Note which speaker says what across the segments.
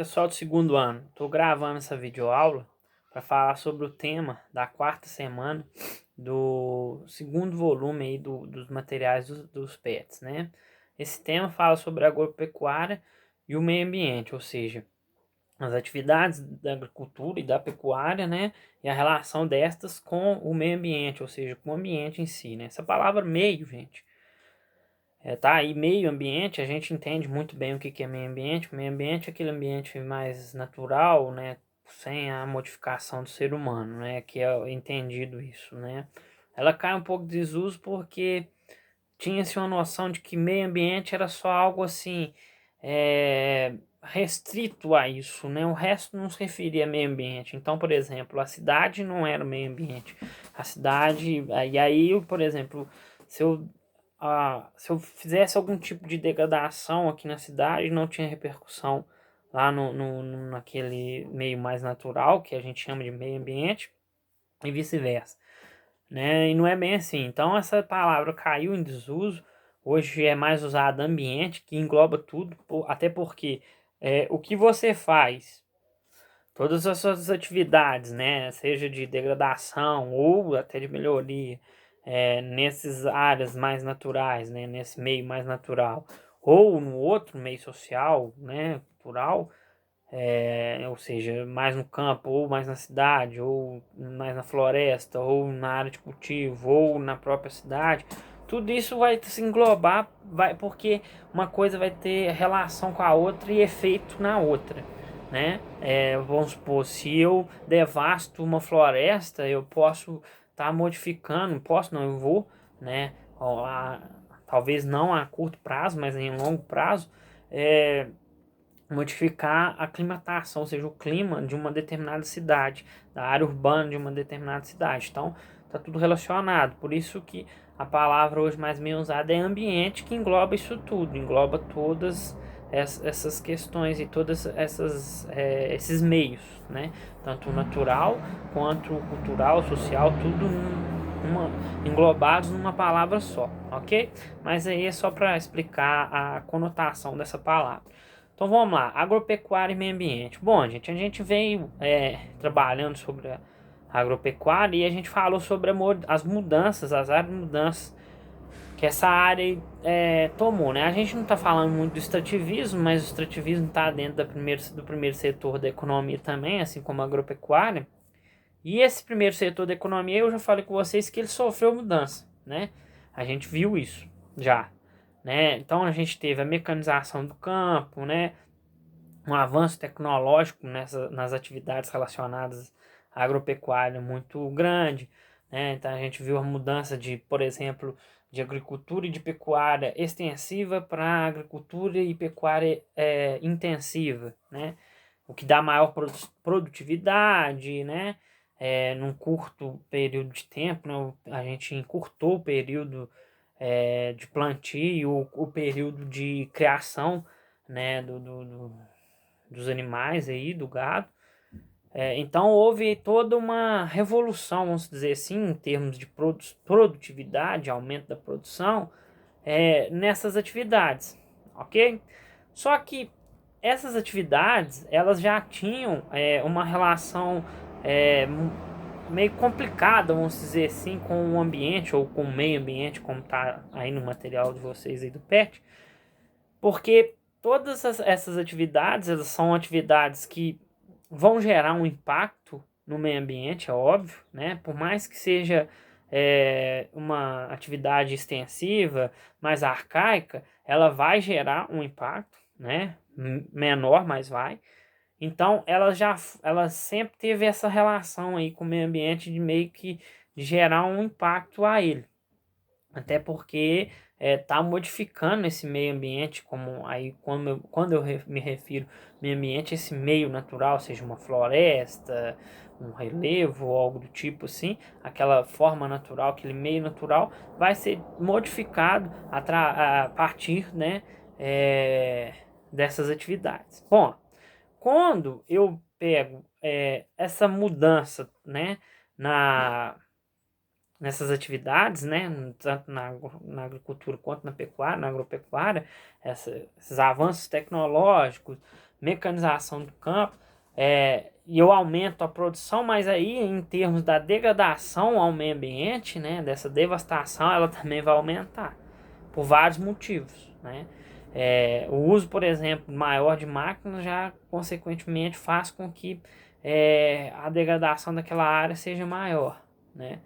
Speaker 1: Pessoal do segundo ano, estou gravando essa videoaula para falar sobre o tema da quarta semana do segundo volume aí dos materiais dos PETs, né? Esse tema fala sobre a agropecuária e o meio ambiente, ou seja, as atividades da agricultura e da pecuária, né? E a relação destas com o meio ambiente, ou seja, com o ambiente em si, né? Essa palavra meio, gente, tá aí meio ambiente, a gente entende muito bem o que é meio ambiente. O meio ambiente é aquele ambiente mais natural, né, sem a modificação do ser humano, né, que é entendido isso, né. Ela cai um pouco de desuso porque tinha-se uma noção de que meio ambiente era só algo assim, restrito a isso, né, o resto não se referia a meio ambiente. Então, por exemplo, a cidade não era o meio ambiente. A cidade, e aí, por exemplo, se eu se eu fizesse algum tipo de degradação aqui na cidade, não tinha repercussão lá naquele meio mais natural, que a gente chama de meio ambiente, e vice-versa, né? E não é bem assim. Então, essa palavra caiu em desuso, hoje é mais usada ambiente, que engloba tudo, até porque o que você faz, todas as suas atividades, né, seja de degradação ou até de melhoria, nessas áreas mais naturais, né, nesse meio mais natural, ou no outro meio social, né, cultural, ou seja, mais no campo, ou mais na cidade, ou mais na floresta, ou na área de cultivo, ou na própria cidade, tudo isso vai se englobar, vai, porque uma coisa vai ter relação com a outra e efeito na outra, né? Vamos supor, se eu devasto uma floresta, eu posso estar modificando, posso não, eu vou, né? Talvez não a curto prazo, mas em longo prazo, é, modificar a climatação, ou seja, o clima de uma determinada cidade, da área urbana de uma determinada cidade. Então, está tudo relacionado. Por isso que a palavra hoje mais bem usada é ambiente, que engloba isso tudo, engloba todas essas questões e todas esses meios, né? Tanto o natural quanto o cultural, social, tudo englobados numa palavra só, ok? Mas aí é só para explicar a conotação dessa palavra. Então vamos lá, agropecuária e meio ambiente. Bom, gente, a gente veio trabalhando sobre a agropecuária e a gente falou sobre as mudanças, as áreas de mudanças que essa área tomou, né? A gente não está falando muito do extrativismo, mas o extrativismo está dentro do primeiro setor da economia também, assim como a agropecuária. E esse primeiro setor da economia, eu já falei com vocês que ele sofreu mudança, né? A gente viu isso já, né? Então a gente teve a mecanização do campo, né? Um avanço tecnológico nas atividades relacionadas à agropecuária muito grande, né? Então a gente viu a mudança de, por exemplo, de agricultura e de pecuária extensiva para agricultura e pecuária intensiva, né? O que dá maior produtividade, né? Num curto período de tempo, né? A gente encurtou o período de plantio, o período de criação, né? Dos animais aí, do gado. Então houve toda uma revolução, vamos dizer assim, em termos de produtividade, aumento da produção, nessas atividades, ok? Só que essas atividades, elas já tinham uma relação meio complicada, vamos dizer assim, com o ambiente ou com o meio ambiente, como está aí no material de vocês aí do PET, porque todas essas atividades, elas são atividades que vão gerar um impacto no meio ambiente, é óbvio, né? Por mais que seja uma atividade extensiva, mais arcaica, ela vai gerar um impacto, né? Menor, mas vai. Então, ela sempre teve essa relação aí com o meio ambiente de meio que gerar um impacto a ele. Até porque tá modificando esse meio ambiente, como aí quando eu me refiro meio ambiente, esse meio natural, seja uma floresta, um relevo, ou algo do tipo assim, aquela forma natural, aquele meio natural, vai ser modificado a partir, né, dessas atividades. Bom, quando eu pego essa mudança, né, na nessas atividades, né, tanto na agricultura quanto na pecuária, na agropecuária, esses avanços tecnológicos, mecanização do campo, e eu aumento a produção, mas aí em termos da degradação ao meio ambiente, né, dessa devastação, ela também vai aumentar por vários motivos, né? O uso, por exemplo, maior de máquinas já consequentemente faz com que a degradação daquela área seja maior, né?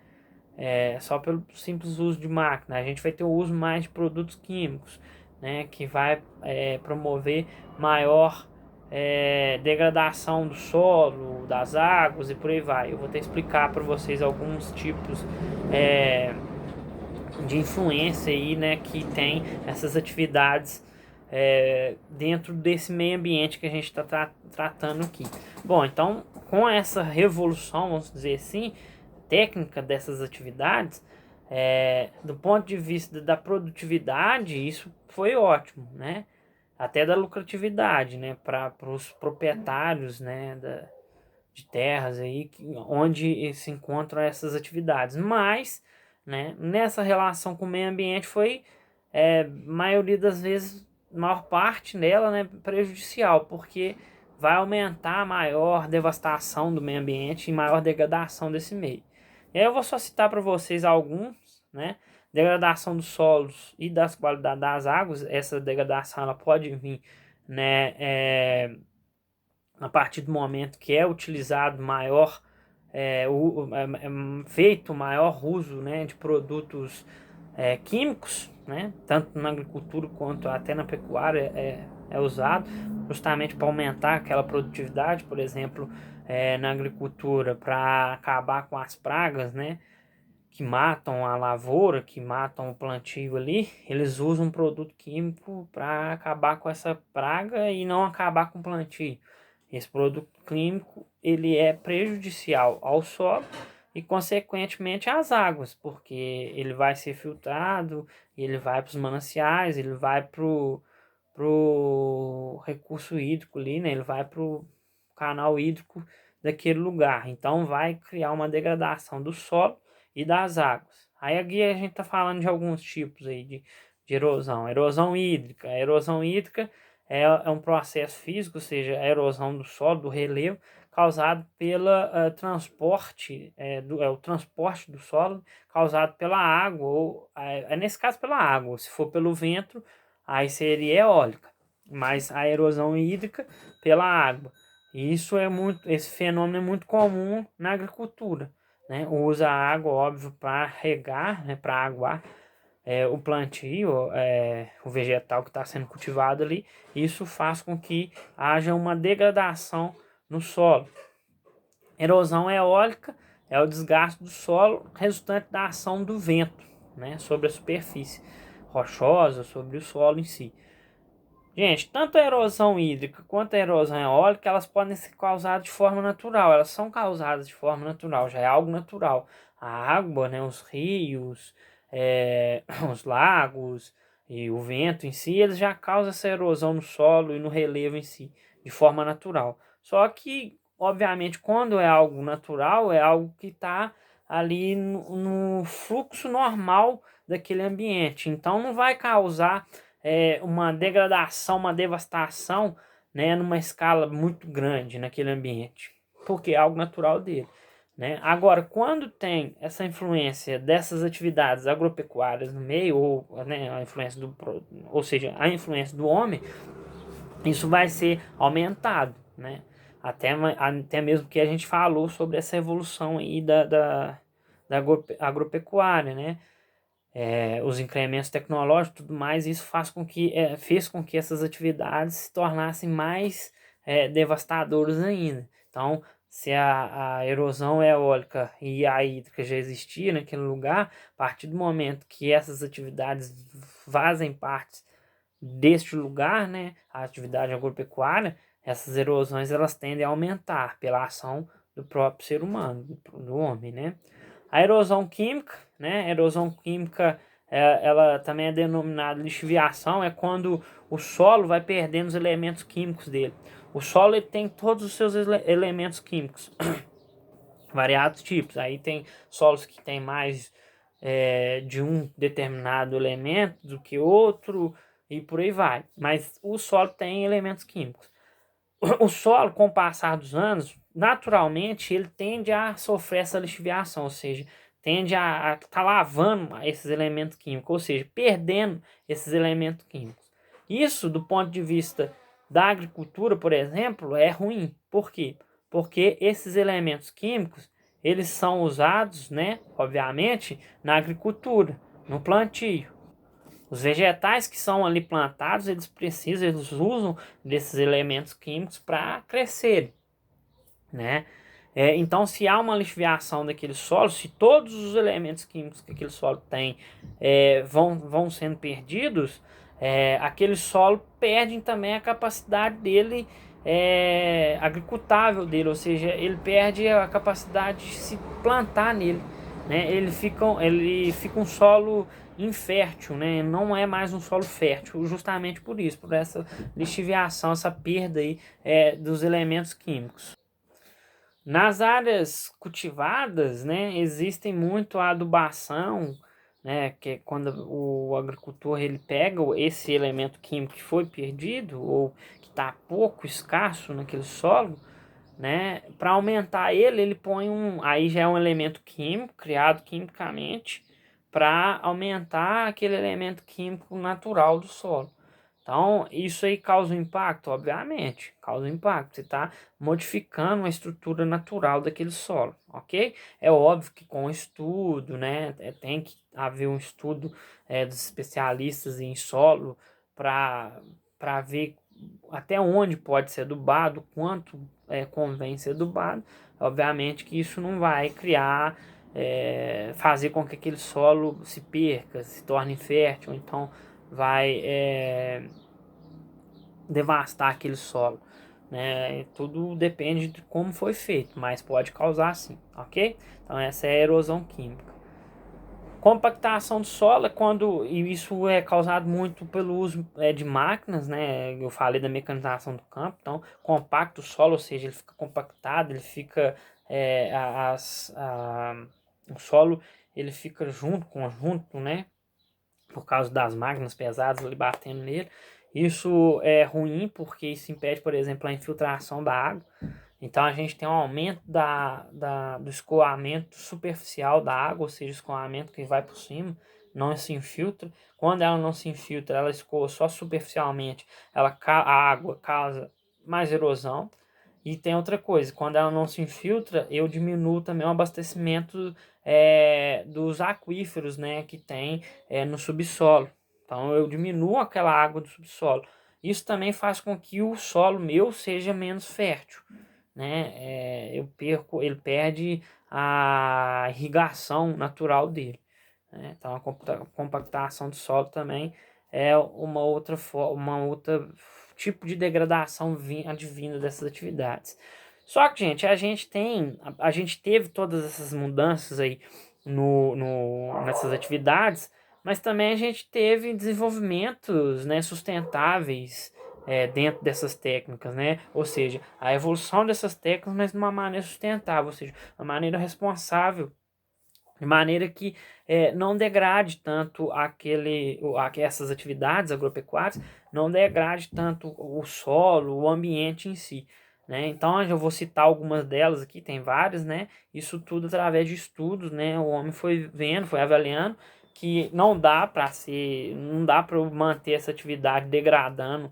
Speaker 1: Só pelo simples uso de máquina. A gente vai ter o uso mais de produtos químicos, né? Que vai promover maior degradação do solo, das águas e por aí vai. Eu vou ter que explicar para vocês alguns tipos de influência aí, né, que tem essas atividades dentro desse meio ambiente que a gente está tratando aqui. Bom, então com essa revolução, vamos dizer assim, técnica dessas atividades, do ponto de vista da produtividade, isso foi ótimo, né? Até da lucratividade, né, para os proprietários, né, de terras aí, onde se encontram essas atividades. Mas, né, nessa relação com o meio ambiente foi, maioria das vezes, maior parte dela, né, prejudicial, porque vai aumentar a maior devastação do meio ambiente e maior degradação desse meio. E aí eu vou só citar para vocês alguns, né? Degradação dos solos e das qualidades das águas. Essa degradação ela pode vir, né, a partir do momento que é utilizado maior, feito maior uso, né, de produtos químicos, né, tanto na agricultura quanto até na pecuária é usado, justamente para aumentar aquela produtividade, por exemplo, na agricultura, para acabar com as pragas, né, que matam a lavoura, que matam o plantio ali, eles usam um produto químico para acabar com essa praga e não acabar com o plantio. Esse produto químico ele é prejudicial ao solo e consequentemente às águas, porque ele vai ser filtrado, ele vai para os mananciais, ele vai pro recurso hídrico ali, né? Ele vai pro canal hídrico daquele lugar. Então vai criar uma degradação do solo e das águas. Aí aqui a gente está falando de alguns tipos aí de erosão. Erosão hídrica. A erosão hídrica é um processo físico, ou seja, a erosão do solo, do relevo, causado pela transporte, o transporte do solo causado pela água, ou nesse caso pela água, se for pelo vento, aí seria eólica, mas a erosão hídrica pela água. E esse fenômeno é muito comum na agricultura, né? Usa a água, óbvio, para regar, né? Para aguar o plantio, o vegetal que está sendo cultivado ali. Isso faz com que haja uma degradação no solo. Erosão eólica é o desgaste do solo resultante da ação do vento, né, sobre a superfície rochosa, sobre o solo em si. Gente, tanto a erosão hídrica quanto a erosão eólica, elas podem ser causadas de forma natural. Elas são causadas de forma natural, já é algo natural. A água, né, os rios, os lagos e o vento em si, eles já causam essa erosão no solo e no relevo em si, de forma natural. Só que, obviamente, quando é algo natural, é algo que está ali no fluxo normal daquele ambiente. Então, não vai causar uma degradação, uma devastação, né, numa escala muito grande naquele ambiente, porque é algo natural dele, né? Agora, quando tem essa influência dessas atividades agropecuárias no meio, ou, né, a influência ou seja, a influência do homem, isso vai ser aumentado, né? Até mesmo que a gente falou sobre essa evolução aí da agropecuária, né? Os incrementos tecnológicos e tudo mais, isso fez com que essas atividades se tornassem mais devastadoras ainda. Então, se a erosão eólica e a hídrica já existia naquele lugar, a partir do momento que essas atividades fazem parte deste lugar, né, a atividade agropecuária, essas erosões elas tendem a aumentar pela ação do próprio ser humano, do homem, né? A erosão química, né? A erosão química, ela também é denominada lixiviação, é quando o solo vai perdendo os elementos químicos dele. O solo ele tem todos os seus elementos químicos, variados tipos. Aí tem solos que tem mais de um determinado elemento do que outro e por aí vai. Mas o solo tem elementos químicos. o solo, com o passar dos anos, naturalmente ele tende a sofrer essa lixiviação, ou seja, tende a estar lavando esses elementos químicos, ou seja, perdendo esses elementos químicos. Isso, do ponto de vista da agricultura, por exemplo, é ruim. Por quê? Porque esses elementos químicos, eles são usados, né, obviamente, na agricultura, no plantio. Os vegetais que são ali plantados, eles usam desses elementos químicos para crescerem, né? Então, se há uma lixiviação daquele solo, se todos os elementos químicos que aquele solo tem vão sendo perdidos, aquele solo perde também a capacidade dele, agricultável dele, ou seja, ele perde a capacidade de se plantar nele, né? Ele fica um solo infértil, né? Não é mais um solo fértil, justamente por isso, por essa lixiviação, essa perda aí, dos elementos químicos. Nas áreas cultivadas, né, existem muito a adubação, né, que é quando o agricultor ele pega esse elemento químico que foi perdido ou que está pouco escasso naquele solo, né, para aumentar ele põe aí já é um elemento químico criado quimicamente para aumentar aquele elemento químico natural do solo. Então, isso aí causa um impacto? Obviamente, causa um impacto. Você está modificando a estrutura natural daquele solo, ok? É óbvio que com estudo, né? Tem que haver um estudo dos especialistas em solo para ver até onde pode ser adubado, quanto convém ser adubado. Obviamente que isso não vai criar, fazer com que aquele solo se perca, se torne infértil, então vai devastar aquele solo, né? Tudo depende de como foi feito, mas pode causar sim, ok? Então essa é a erosão química. Compactação do solo é quando, e isso é causado muito pelo uso de máquinas, né? Eu falei da mecanização do campo, então compacta o solo, ou seja, ele fica compactado, ele fica o solo ele fica conjunto, né? Por causa das máquinas pesadas ali batendo nele. Isso é ruim porque isso impede, por exemplo, a infiltração da água. Então a gente tem um aumento do escoamento superficial da água, ou seja, o escoamento que vai por cima, não se infiltra. Quando ela não se infiltra, ela escoa só superficialmente, a água causa mais erosão. E tem outra coisa, quando ela não se infiltra, eu diminuo também o abastecimento dos aquíferos, né, que tem no subsolo. Então eu diminuo aquela água do subsolo. Isso também faz com que o solo meu seja menos fértil, né? Ele perde a irrigação natural dele, né? Então a compactação do solo também é uma outra tipo de degradação advinda dessas atividades. Só que, gente, a gente teve todas essas mudanças aí nessas atividades, mas também a gente teve desenvolvimentos, né, sustentáveis dentro dessas técnicas, né? Ou seja, a evolução dessas técnicas, mas de uma maneira sustentável, ou seja, uma maneira responsável, de maneira que não degrade tanto essas atividades agropecuárias, não degrade tanto o solo, o ambiente em si, né? Então eu vou citar algumas delas aqui, tem várias, né? Isso tudo através de estudos, né? O homem foi vendo, foi avaliando que não dá para manter essa atividade degradando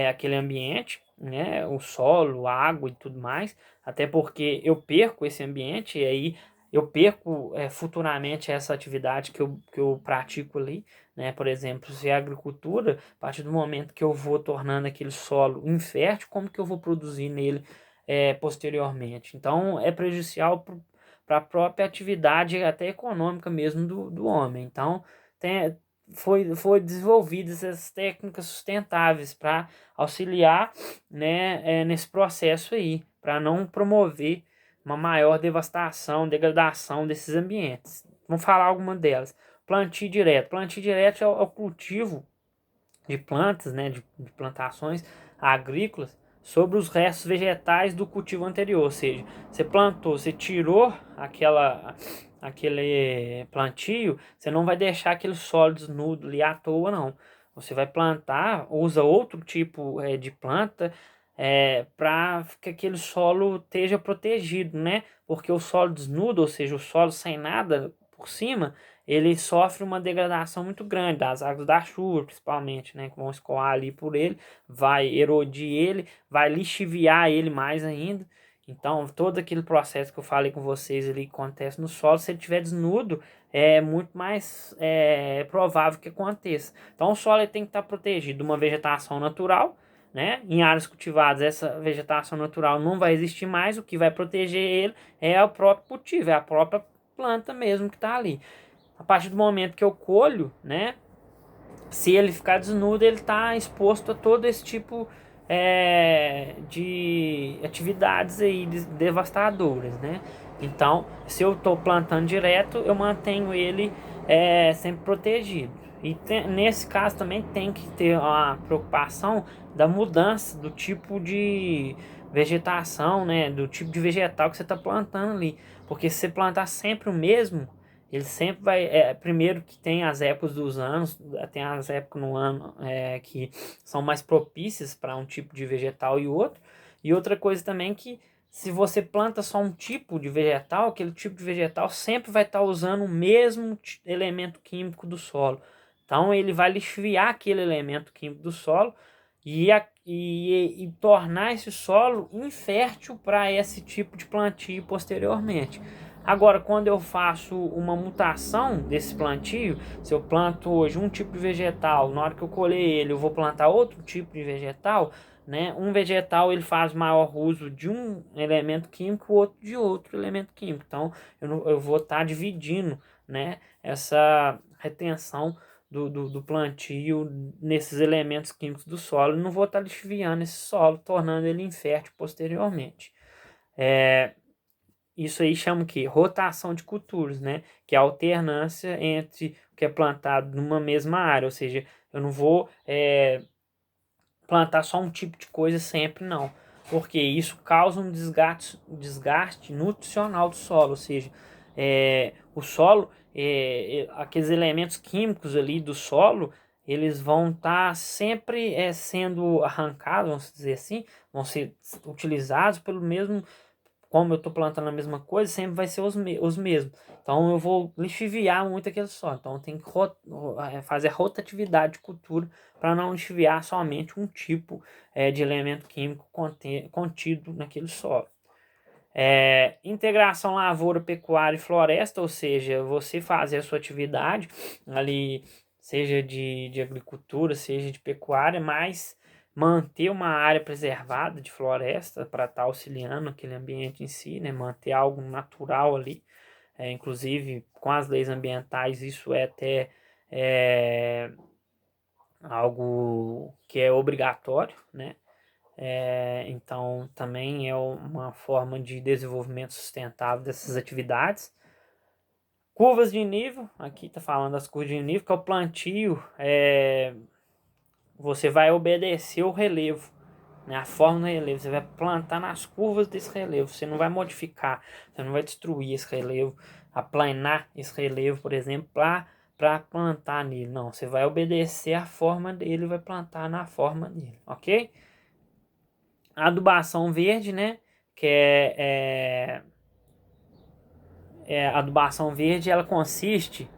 Speaker 1: aquele ambiente, né? O solo, a água e tudo mais, até porque eu perco esse ambiente e aí eu perco futuramente essa atividade que eu pratico ali, né? Por exemplo, se é agricultura, a partir do momento que eu vou tornando aquele solo infértil, como que eu vou produzir nele posteriormente? Então, é prejudicial para a própria atividade, até econômica mesmo do homem. Então, tem, foi desenvolvidas essas técnicas sustentáveis para auxiliar, né, nesse processo aí, para não promover uma maior devastação, degradação desses ambientes. Vamos falar alguma delas. Plantio direto. Plantio direto é o cultivo de plantas, né, de plantações agrícolas sobre os restos vegetais do cultivo anterior. Ou seja, você plantou, você tirou aquele plantio, você não vai deixar aquele solo desnudo ali à toa, não. Você vai plantar, usa outro tipo de planta para que aquele solo esteja protegido, né? Porque o solo desnudo, ou seja, o solo sem nada por cima, ele sofre uma degradação muito grande das águas da chuva, principalmente, né? Que vão escoar ali por ele, vai erodir ele, vai lixiviar ele mais ainda. Então, todo aquele processo que eu falei com vocês ali que acontece no solo, se ele estiver desnudo, é muito mais provável que aconteça. Então, o solo ele tem que estar protegido de uma vegetação natural, né? Em áreas cultivadas, essa vegetação natural não vai existir mais, o que vai proteger ele é o próprio cultivo, é a própria planta mesmo que está ali. A partir do momento que eu colho, né? Se ele ficar desnudo, ele está exposto a todo esse tipo de atividades aí devastadoras, né? Então, se eu estou plantando direto, eu mantenho ele sempre protegido. E nesse caso também tem que ter a preocupação da mudança do tipo de vegetação, né? Do tipo de vegetal que você está plantando ali. Porque se você plantar sempre o mesmo, ele sempre vai. Primeiro que tem as épocas dos anos, tem as épocas no ano que são mais propícias para um tipo de vegetal e outro. E outra coisa também que se você planta só um tipo de vegetal, aquele tipo de vegetal sempre vai estar usando o mesmo elemento químico do solo. Então ele vai lixiviar aquele elemento químico do solo e tornar esse solo infértil para esse tipo de plantio posteriormente. Agora, quando eu faço uma mutação desse plantio, se eu planto hoje um tipo de vegetal, na hora que eu colher ele, eu vou plantar outro tipo de vegetal, né? Um vegetal ele faz maior uso de um elemento químico, o outro de outro elemento químico. Então, eu vou estar dividindo, né, essa retenção do plantio nesses elementos químicos do solo. Eu não vou estar lixiviando esse solo, tornando ele infértil posteriormente. Isso aí chama o quê? Rotação de culturas, né? Que é a alternância entre o que é plantado numa mesma área. Ou seja, eu não vou plantar só um tipo de coisa sempre, não. Porque isso causa um desgaste nutricional do solo. Ou seja, o solo, aqueles elementos químicos ali do solo, eles vão estar sempre sendo arrancados, vamos dizer assim, vão ser utilizados pelo mesmo, como eu estou plantando a mesma coisa, sempre vai ser os mesmos. Então eu vou lixiviar muito aquele solo. Então eu tenho que fazer a rotatividade de cultura para não lixiviar somente um tipo de elemento químico contido naquele solo. Integração lavoura, pecuária e floresta, ou seja, você fazer a sua atividade ali, seja de agricultura, seja de pecuária, mas manter uma área preservada de floresta para estar auxiliando aquele ambiente em si, né? Manter algo natural ali, inclusive com as leis ambientais, isso é até algo que é obrigatório, né? Então, também é uma forma de desenvolvimento sustentável dessas atividades. Curvas de nível, aqui está falando das curvas de nível, que é o plantio, você vai obedecer o relevo, né, a forma do relevo, você vai plantar nas curvas desse relevo, você não vai modificar, você não vai destruir esse relevo, aplanar esse relevo, por exemplo, para plantar nele, não, você vai obedecer a forma dele e vai plantar na forma dele, ok? A adubação verde, né? Que a adubação verde, ela consiste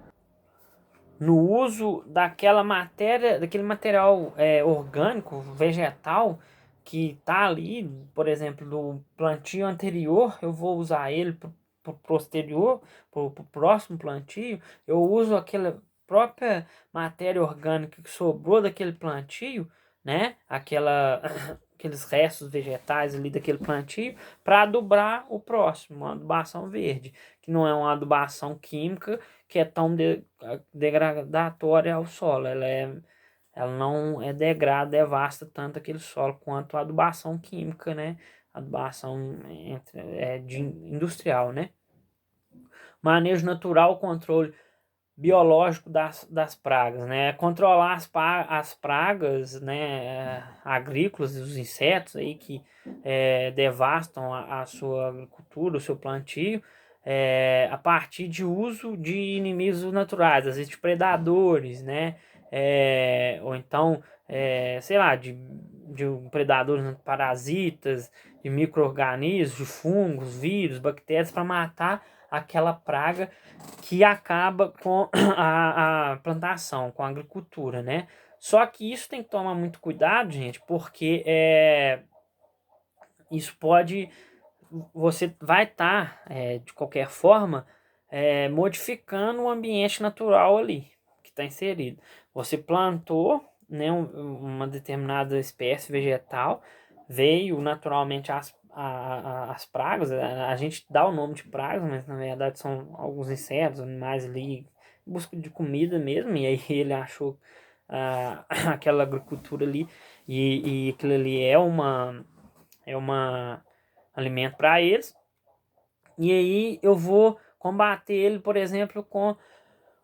Speaker 1: no uso daquela matéria, daquele material orgânico, vegetal, que tá ali, por exemplo, do plantio anterior, eu vou usar ele pro posterior, pro próximo plantio, eu uso aquela própria matéria orgânica que sobrou daquele plantio, né? Aqueles restos vegetais ali daquele plantio, para adubar o próximo, uma adubação verde, que não é uma adubação química que é tão degradatória ao solo. Ela não devasta tanto aquele solo quanto a adubação química, né? A adubação industrial, né? Manejo natural, controle biológico das pragas, né? Controlar as pragas, né, agrícolas, os insetos aí que devastam a sua agricultura, o seu plantio, a partir de uso de inimigos naturais, às vezes de predadores, né? Ou então, sei lá, de de predadores, né, parasitas, de micro-organismos, de fungos, vírus, bactérias, para matar aquela praga que acaba com a plantação, com a agricultura, né? Só que isso tem que tomar muito cuidado, gente, porque isso pode, você vai estar, de qualquer forma, modificando o ambiente natural ali que está inserido. Você plantou, né, uma determinada espécie vegetal, veio naturalmente as pragas, a gente dá o nome de pragas, mas na verdade são alguns insetos, animais ali, em busca de comida mesmo, e aí ele achou aquela agricultura ali, e aquilo ali é uma alimento para eles. E aí eu vou combater ele, por exemplo, com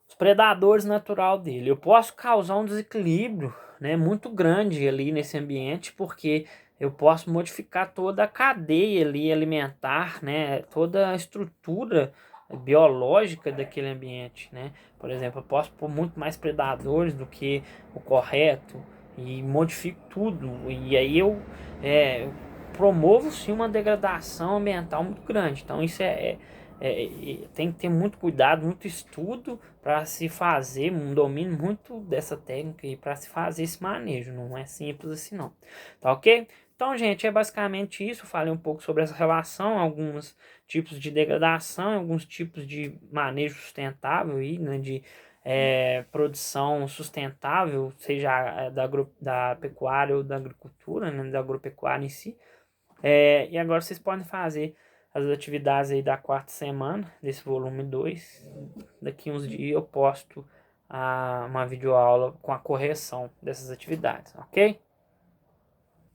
Speaker 1: os predadores natural dele. Eu posso causar um desequilíbrio, né, muito grande ali nesse ambiente, porque eu posso modificar toda a cadeia ali alimentar, né, toda a estrutura biológica daquele ambiente, né? Por exemplo, eu posso pôr muito mais predadores do que o correto e modifico tudo. E aí eu promovo sim uma degradação ambiental muito grande. Então isso tem que ter muito cuidado, muito estudo para se fazer, um domínio muito dessa técnica e para se fazer esse manejo. Não é simples assim não. Tá ok? Então, gente, é basicamente isso. Eu falei um pouco sobre essa relação, alguns tipos de degradação, alguns tipos de manejo sustentável aí, né, de produção sustentável, seja da pecuária ou da agricultura, né, da agropecuária em si. E agora vocês podem fazer as atividades aí da quarta semana, desse volume 2. Daqui uns dias eu posto uma videoaula com a correção dessas atividades, ok?